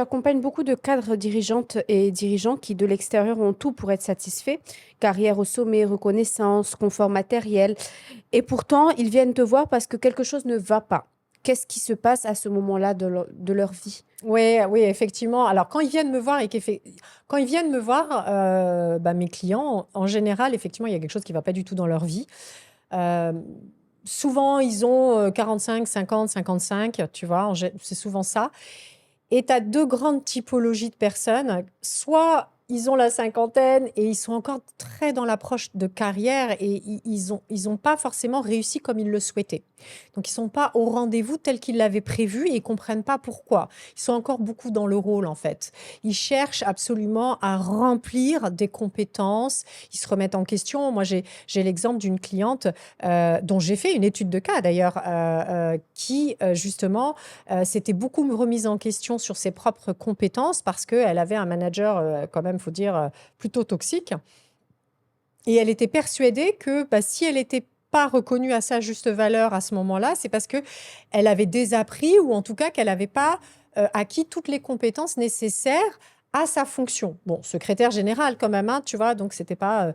J'accompagne beaucoup de cadres dirigeantes et dirigeants qui, de l'extérieur, ont tout pour être satisfaits. Carrière au sommet, reconnaissance, confort matériel. Et pourtant, ils viennent te voir parce que quelque chose ne va pas. Qu'est-ce qui se passe à ce moment-là de leur vie? Oui, oui, effectivement. Alors, quand ils viennent me voir quand ils viennent me voir, mes clients, en général, effectivement, il y a quelque chose qui ne va pas du tout dans leur vie. Euh, Souvent, ils ont 45, 50, 55, tu vois, c'est souvent ça. Et tu as deux grandes typologies de personnes. Soit ils ont la cinquantaine et ils sont encore très dans l'approche de carrière et ils ont pas forcément réussi comme ils le souhaitaient. Donc, ils sont pas au rendez-vous tel qu'ils l'avaient prévu et ils comprennent pas pourquoi. Ils sont encore beaucoup dans le rôle, en fait. Ils cherchent absolument à remplir des compétences. Ils se remettent en question. Moi, j'ai l'exemple d'une cliente dont j'ai fait une étude de cas, d'ailleurs, qui, justement, s'était beaucoup remise en question sur ses propres compétences parce qu'elle avait un manager, quand même, faut dire, plutôt toxique. Et elle était persuadée que si elle n'était pas reconnue à sa juste valeur à ce moment-là, c'est parce qu'elle avait désappris ou en tout cas qu'elle n'avait pas acquis toutes les compétences nécessaires à sa fonction. Bon, secrétaire générale quand même, hein, tu vois, donc c'était pas...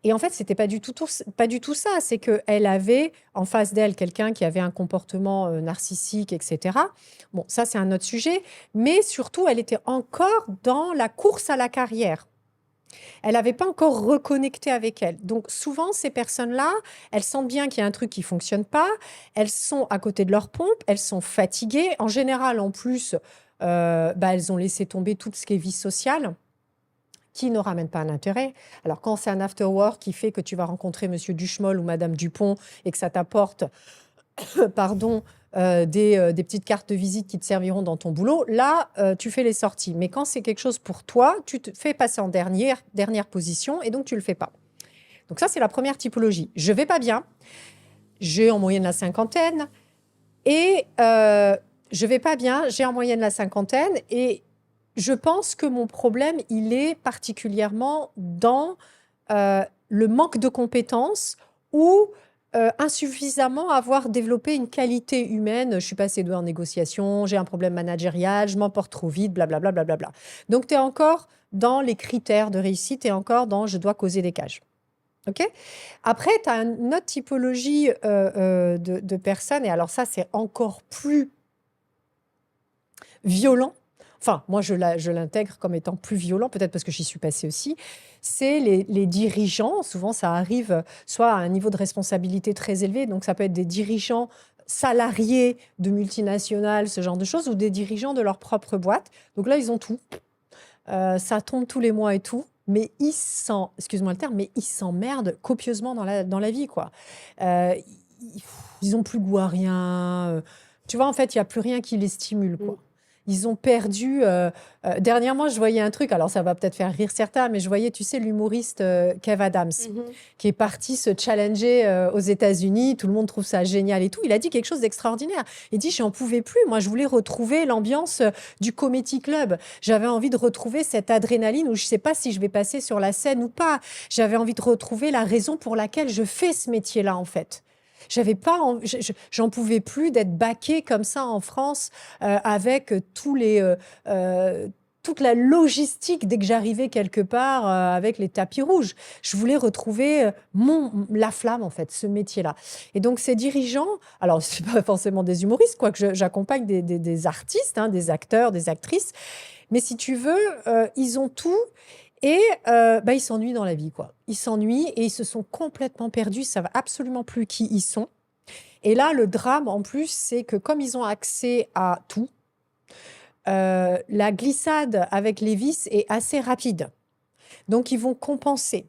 Et en fait, c'était pas du tout ça. C'est qu'elle avait en face d'elle quelqu'un qui avait un comportement narcissique, etc. Bon, ça, c'est un autre sujet. Mais surtout, elle était encore dans la course à la carrière. Elle n'avait pas encore reconnecté avec elle. Donc souvent, ces personnes-là, elles sentent bien qu'il y a un truc qui fonctionne pas. Elles sont à côté de leur pompe, elles sont fatiguées. En général, en plus, elles ont laissé tomber tout ce qui est vie sociale qui ne ramène pas un intérêt. Alors, quand c'est un after work qui fait que tu vas rencontrer Monsieur Duchemol ou Madame Dupont et que ça t'apporte, pardon, des petites cartes de visite qui te serviront dans ton boulot, là, tu fais les sorties. Mais quand c'est quelque chose pour toi, tu te fais passer en dernière position et donc tu ne le fais pas. Donc ça, c'est la première typologie. Je vais pas bien, j'ai en moyenne la cinquantaine et je vais pas bien, j'ai en moyenne la cinquantaine et je pense que mon problème, il est particulièrement dans le manque de compétences ou insuffisamment avoir développé une qualité humaine. Je suis pas assez douée en négociation, j'ai un problème managérial, je m'emporte trop vite, blablabla. Bla, bla, bla, bla. Donc, tu es encore dans les critères de réussite et encore dans je dois causer des cages. OK. Après, tu as une autre typologie de personnes, et alors ça, c'est encore plus violent. Enfin, moi, je l'intègre comme étant plus violent, peut-être parce que j'y suis passée aussi. C'est les dirigeants. Souvent, ça arrive soit à un niveau de responsabilité très élevé, donc ça peut être des dirigeants salariés de multinationales, ce genre de choses, ou des dirigeants de leur propre boîte. Donc là, ils ont tout. Ça tombe tous les mois et tout. Mais excuse-moi le terme, mais ils s'emmerdent copieusement dans la vie, quoi. Euh, ils ont plus goût à rien. Tu vois, en fait, il n'y a plus rien qui les stimule, Mm. quoi. Ils ont perdu. Dernièrement, je voyais un truc, alors ça va peut-être faire rire certains, mais je voyais, tu sais, l'humoriste Kev Adams, Mhm. qui est parti se challenger aux États-Unis. Tout le monde trouve ça génial et tout. Il a dit quelque chose d'extraordinaire. Il dit, j'en pouvais plus. Moi, je voulais retrouver l'ambiance du Comedy Club. J'avais envie de retrouver cette adrénaline où je ne sais pas si je vais passer sur la scène ou pas. J'avais envie de retrouver la raison pour laquelle je fais ce métier-là, en fait. J'avais pas, j'en pouvais plus d'être baquée comme ça en France avec toute la logistique dès que j'arrivais quelque part avec les tapis rouges. Je voulais retrouver la flamme, en fait, ce métier-là. Et donc, ces dirigeants, alors, ce pas forcément des humoristes, quoique j'accompagne des artistes, hein, des acteurs, des actrices, mais si tu veux, ils ont tout et ils s'ennuient dans la vie, quoi. Ils s'ennuient et ils se sont complètement perdus, ils savent absolument plus qui ils sont. Et là, le drame, en plus, c'est que comme ils ont accès à tout, la glissade avec les vis est assez rapide. Donc, ils vont compenser.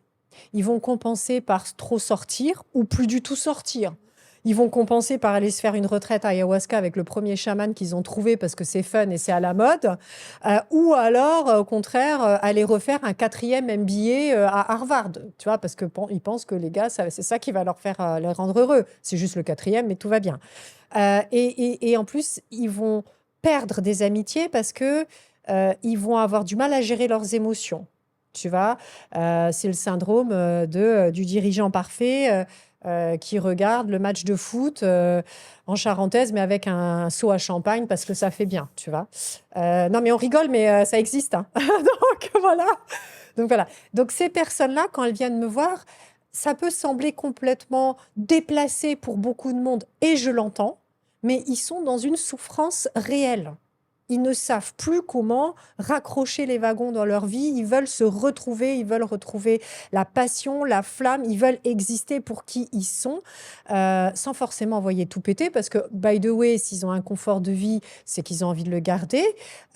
Ils vont compenser par trop sortir ou plus du tout sortir. Ils vont compenser par aller se faire une retraite à ayahuasca avec le premier chaman qu'ils ont trouvé parce que c'est fun et c'est à la mode. Ou alors, au contraire, aller refaire un quatrième MBA à Harvard. Tu vois, parce qu'ils pensent que les gars, c'est ça qui va leur faire les rendre heureux. C'est juste le quatrième, mais tout va bien. Et en plus, ils vont perdre des amitiés parce que ils vont avoir du mal à gérer leurs émotions. Tu vois, c'est le syndrome du dirigeant parfait. qui regardent le match de foot en charentaise, mais avec un seau à champagne parce que ça fait bien, tu vois. Non, mais on rigole, mais ça existe, hein. Donc voilà. Donc voilà. Donc ces personnes-là, quand elles viennent me voir, ça peut sembler complètement déplacé pour beaucoup de monde, et je l'entends, mais ils sont dans une souffrance réelle. Ils ne savent plus comment raccrocher les wagons dans leur vie. Ils veulent se retrouver, ils veulent retrouver la passion, la flamme. Ils veulent exister pour qui ils sont, sans forcément envoyer tout péter. Parce que, by the way, s'ils ont un confort de vie, c'est qu'ils ont envie de le garder.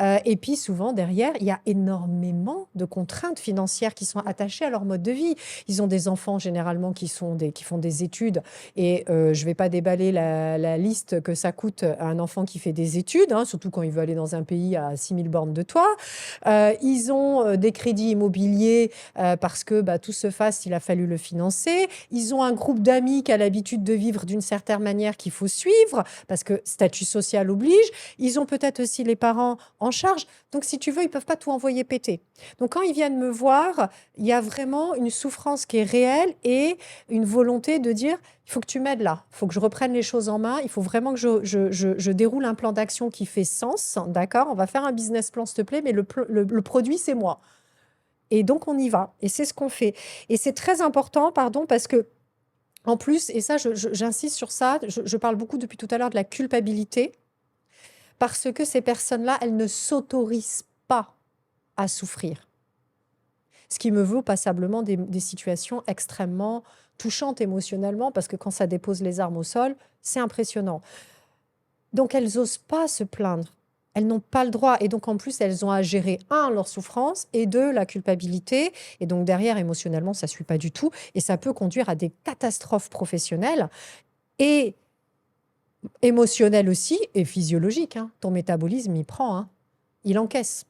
Et puis, souvent, derrière, il y a énormément de contraintes financières qui sont attachées à leur mode de vie. Ils ont des enfants, généralement, qui font des études. Et je ne vais pas déballer la liste que ça coûte à un enfant qui fait des études, hein, surtout quand il veut aller dans un pays à 6000 bornes de toi. Ils ont des crédits immobiliers parce que tout se fasse, il a fallu le financer. Ils ont un groupe d'amis qui a l'habitude de vivre d'une certaine manière qu'il faut suivre parce que statut social oblige. Ils ont peut-être aussi les parents en charge. Donc, si tu veux, ils peuvent pas tout envoyer péter. Donc, quand ils viennent me voir, il y a vraiment une souffrance qui est réelle et une volonté de dire, il faut que tu m'aides là, il faut que je reprenne les choses en main, il faut vraiment que je déroule un plan d'action qui fait sens, d'accord? On va faire un business plan, s'il te plaît, mais le produit, c'est moi. Et donc, on y va. Et c'est ce qu'on fait. Et c'est très important, pardon, parce que, en plus, et ça, j'insiste sur ça, je parle beaucoup depuis tout à l'heure de la culpabilité, parce que ces personnes-là, elles ne s'autorisent pas à souffrir. Ce qui me vaut passablement des situations extrêmement touchantes émotionnellement, parce que quand ça dépose les armes au sol, c'est impressionnant. Donc, elles n'osent pas se plaindre. Elles n'ont pas le droit. Et donc, en plus, elles ont à gérer, un, leur souffrance, et deux, la culpabilité. Et donc, derrière, émotionnellement, ça ne suit pas du tout. Et ça peut conduire à des catastrophes professionnelles et émotionnelles aussi, et physiologiques, hein. Ton métabolisme, il prend, hein. Il encaisse.